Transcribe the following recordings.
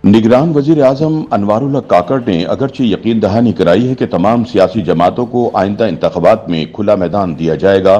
निगरान वजीर आजम अनवारुल्लाह काकड़ ने अगरचे यकीन दहानी कराई है कि तमाम सियासी जमातों को आइंदा इंतखाबात में खुला मैदान दिया जाएगा,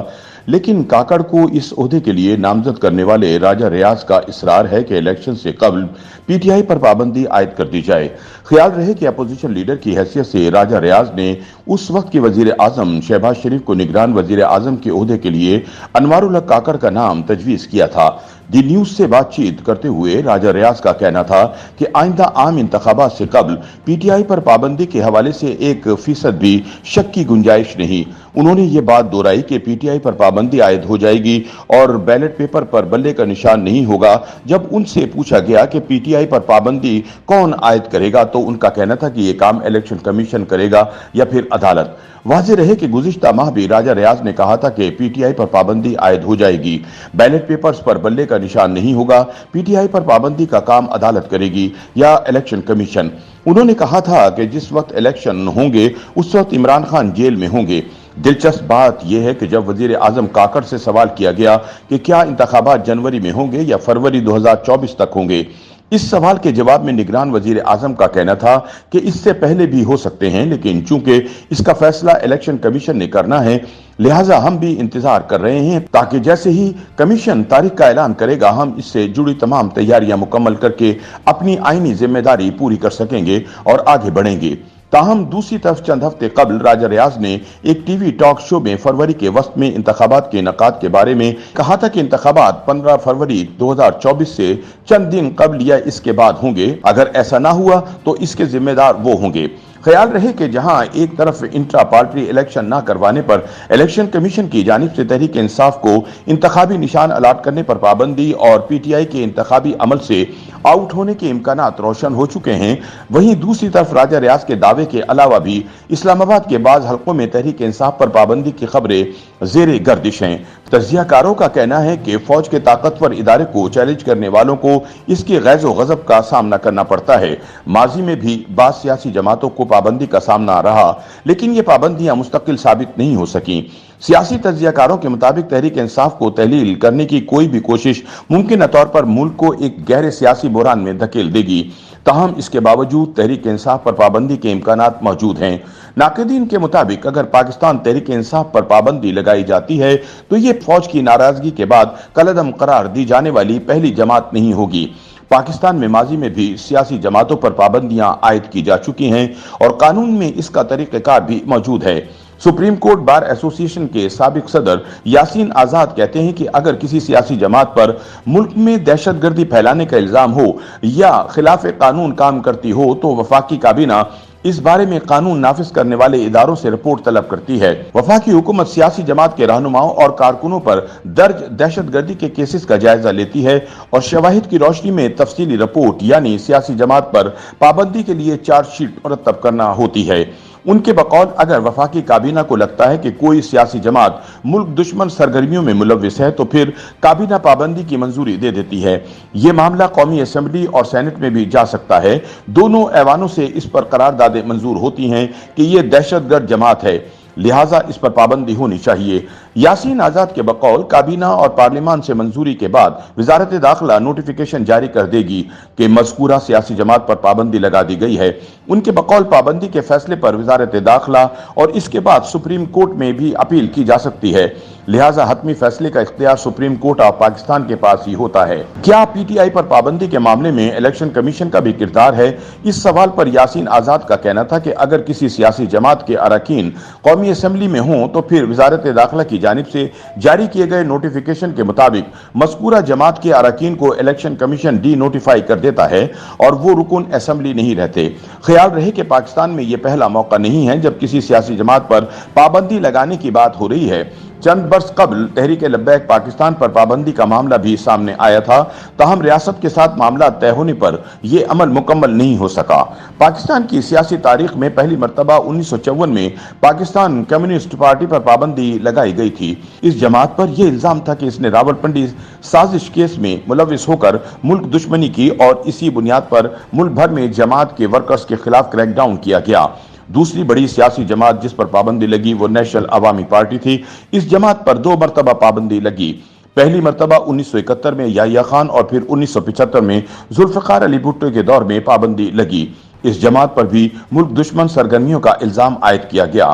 लेकिन काकड़ को इस ओहदे के लिए नामजद करने वाले राजा रियाज का इसरार है कि इलेक्शन से कबल पीटीआई पर पाबंदी आयद कर दी जाए। ख्याल रहे कि अपोजिशन लीडर की हैसियत से राजा रियाज ने उस वक्त के वजीर आजम शहबाज शरीफ को निगरान वजीर आजम के ओहदे के लिए अनवारुल्लाह काकड़ का नाम तजवीज़ किया था। दी न्यूज से बातचीत करते हुए राजा रियाज का कहना था कि आइंदा आम इंतखाबात से कबल पीटीआई पर पाबंदी के हवाले से 1% भी शक की गुंजाइश नहीं। उन्होंने ये बात दोहराई कि पीटीआई पर पाबंदी आयद हो जाएगी और बैलेट पेपर पर बल्ले का निशान नहीं होगा। जब उनसे पूछा गया कि पीटीआई पर पाबंदी कौन आयद करेगा तो उनका कहना था कि ये काम इलेक्शन कमीशन करेगा या फिर अदालत। वाज़ेह रहे कि गुज़िश्ता माह भी राजा रियाज ने कहा था कि पीटीआई पर पाबंदी आयद हो जाएगी, बैलेट पेपर्स पर बल्ले का निशान नहीं होगा, पीटीआई पर पाबंदी का काम अदालत करेगी या इलेक्शन कमीशन। उन्होंने कहा था कि जिस वक्त इलेक्शन होंगे उस वक्त इमरान खान जेल में होंगे। दिलचस्प बात यह है कि जब वजीर आजम काकड़ से सवाल किया गया कि क्या इंतखाबात जनवरी में होंगे या फरवरी 2024 तक होंगे, इस सवाल के जवाब में निगरान वजीर आजम का कहना था कि इससे पहले भी हो सकते हैं, लेकिन चूंकि इसका फैसला इलेक्शन कमीशन ने करना है लिहाजा हम भी इंतजार कर रहे हैं ताकि जैसे ही कमीशन तारीख का ऐलान करेगा हम इससे जुड़ी तमाम तैयारियां मुकम्मल करके अपनी आईनी जिम्मेदारी पूरी कर सकेंगे और आगे बढ़ेंगे। ताहम दूसरी तरफ चंद हफ्ते कबल राजा रियाज ने एक टीवी टॉक शो में फरवरी के वक्त में इंतखाबात के इनेकाद के बारे में कहा था कि इंतखाबात 15 फरवरी 2024 से चंद दिन कबल या इसके बाद होंगे। अगर ऐसा ना हुआ तो इसके जिम्मेदार वो होंगे। ख्याल रहे कि जहां एक तरफ इंट्रा पार्टी इलेक्शन ना करवाने पर इलेक्शन कमीशन की जानिब से तहरीक इंसाफ को इंतखाबी निशान अलाट करने पर पाबंदी और पीटीआई के इंतखाबी अमल से आउट होने के इम्कानात रोशन हो चुके हैं, वहीं दूसरी तरफ राजा रियाज के दावे के अलावा भी इस्लामाबाद के बाज़ हल्कों में तहरीक इंसाफ पर पाबंदी की खबरें ज़ेरे गर्दिश हैं। तज्जियाकारों का कहना है कि फौज के ताकतवर इदारे को चैलेंज करने वालों को इसके गैज़ो गज़ब का सामना करना पड़ता है। माजी में भी बाज़ सियासी जमातों को पाबंदी का सामना रहा, लेकिन ये पाबंदियां मुस्तकिल साबित नहीं हो सकी। सियासी तज्जियाकारों के मुताबिक तहरीक इंसाफ को तहलील करने की कोई भी कोशिश मुमकिन तौर पर मुल्क को एक गहरे सियासी बुहरान में धकेल देगी। ताहम इसके बावजूद तहरीक इंसाफ पर पाबंदी के इम्कानात मौजूद हैं। नाक़दीन के मुताबिक अगर पाकिस्तान तहरीक इंसाफ पर पाबंदी लगाई जाती है तो ये फौज की नाराजगी के बाद कलअदम करार दी जाने वाली पहली जमात नहीं होगी। पाकिस्तान में माजी में भी सियासी जमातों पर पाबंदियां आयद की जा चुकी हैं और कानून में इसका तरीक़ेकार भी मौजूद है। सुप्रीम कोर्ट बार एसोसिएशन के साबिक सदर यासीन आजाद कहते हैं कि अगर किसी सियासी जमात पर मुल्क में दहशतगर्दी फैलाने का इल्जाम हो या खिलाफ कानून काम करती हो तो वफाकी काबीना इस बारे में कानून नाफिज करने वाले इदारों से रिपोर्ट तलब करती है। वफाकी हुकूमत सियासी जमात के रहनुमाओं और कारकुनों पर दर्ज दहशतगर्दी के केसेस का जायजा लेती है और शवाहिद की रोशनी में तफसीली रिपोर्ट यानी सियासी जमात पर पाबंदी के लिए चार्जशीट मुरतब करना होती है। उनके बकौल अगर वफाकी काबीना को लगता है कि कोई सियासी जमात मुल्क दुश्मन सरगर्मियों में मुलव्विस है तो फिर काबीना पाबंदी की मंजूरी दे देती है। ये मामला कौमी असेंबली और सेनेट में भी जा सकता है। दोनों ऐवानों से इस पर करारदादें मंजूर होती हैं कि ये दहशतगर्द जमात है, लिहाजा इस पर पाबंदी होनी चाहिए। यासीन आजाद के बकौल काबीना और पार्लियामान से मंजूरी के बाद वजारत दाखिला नोटिफिकेशन जारी कर देगी कि मज़कूरा सियासी जमात पर पाबंदी लगा दी गई है। उनके बकौल पाबंदी के फैसले पर वजारत दाखिला और इसके बाद सुप्रीम कोर्ट में भी अपील की जा सकती है, लिहाजा हतमी फैसले का इख्तियार सुप्रीम कोर्ट ऑफ पाकिस्तान के पास ही होता है। क्या पीटीआई पर पाबंदी के मामले में इलेक्शन कमीशन का भी किरदार है? इस सवाल पर यासीन आजाद का कहना था कि अगर किसी सियासी जमात के अरकान कौमी असेंबली में हों तो फिर वजारत दाखिला की जानिब से जारी किए गए नोटिफिकेशन के मुताबिक मज़कूरा जमात के अरकान को इलेक्शन कमीशन डी नोटिफाई कर देता है और वो रुकन असेंबली नहीं रहते। ख्याल रहे कि पाकिस्तान में यह पहला मौका नहीं है जब किसी सियासी जमात पर पाबंदी लगाने की बात हो रही है। चंद बरस कबल तहरीक लब्बैक पाकिस्तान पर पाबंदी का मामला भी सामने आया था, ताहम रियासत के साथ मामला तय होने पर यह अमल मुकम्मल नहीं हो सका। पाकिस्तान की सियासी तारीख में पहली मरतबा 1954 में पाकिस्तान कम्युनिस्ट पार्टी पर पाबंदी लगाई गई थी। इस जमात पर यह इल्जाम था कि इसने रावलपिंडी साजिश केस में मुलविस होकर मुल्क दुश्मनी की और इसी बुनियाद पर मुल्क भर में जमात के वर्कर्स के खिलाफ क्रैकडाउन किया गया। दूसरी बड़ी सियासी जमात जिस पर पाबंदी लगी वो नेशनल अवामी पार्टी थी। इस जमात पर 2 मरतबा पाबंदी लगी। पहली मर्तबा 1971 में याहिया खान और फिर 1975 में जुल्फकार अली भुट्टो के दौर में पाबंदी लगी। इस जमात पर भी मुल्क दुश्मन सरगर्मियों का इल्जाम आयद किया गया।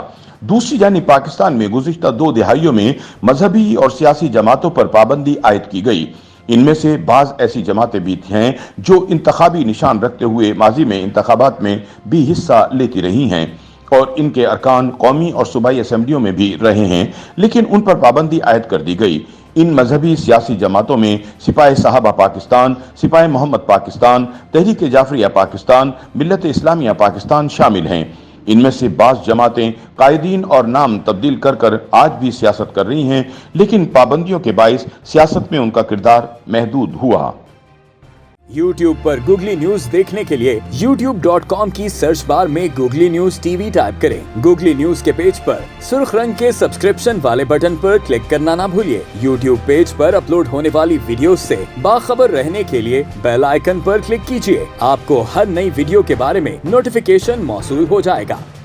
दूसरी जानिब पाकिस्तान में गुज़िश्ता 2 दिहाइयों में मजहबी और सियासी जमातों पर पाबंदी आयद की गई। इनमें से बाज ऐसी जमातें भी हैं जो इंतखाबी निशान रखते हुए माजी में इंतखाबात में भी हिस्सा लेती रही हैं और इनके अरकान कौमी और सूबाई असम्बलियों में भी रहे हैं, लेकिन उन पर पाबंदी आयद कर दी गई। इन मजहबी सियासी जमातों में सिपाही साहबा पाकिस्तान, सिपाही मोहम्मद पाकिस्तान, तहरीक जाफरिया पाकिस्तान, मिल्लत इस्लामिया पाकिस्तान शामिल हैं। इनमें से बाज़ जमातें कायदीन और नाम तब्दील कर कर आज भी सियासत कर रही हैं, लेकिन पाबंदियों के बाइस सियासत में उनका किरदार महदूद हुआ। YouTube पर गूगली न्यूज देखने के लिए youtube.com की सर्च बार में गूगली न्यूज टीवी टाइप करें। गूगली न्यूज के पेज पर सुर्ख रंग के सब्सक्रिप्शन वाले बटन पर क्लिक करना ना भूलिए। YouTube पेज पर अपलोड होने वाली वीडियोस से बाखबर रहने के लिए बेल आइकन पर क्लिक कीजिए। आपको हर नई वीडियो के बारे में नोटिफिकेशन मौसूल हो जाएगा।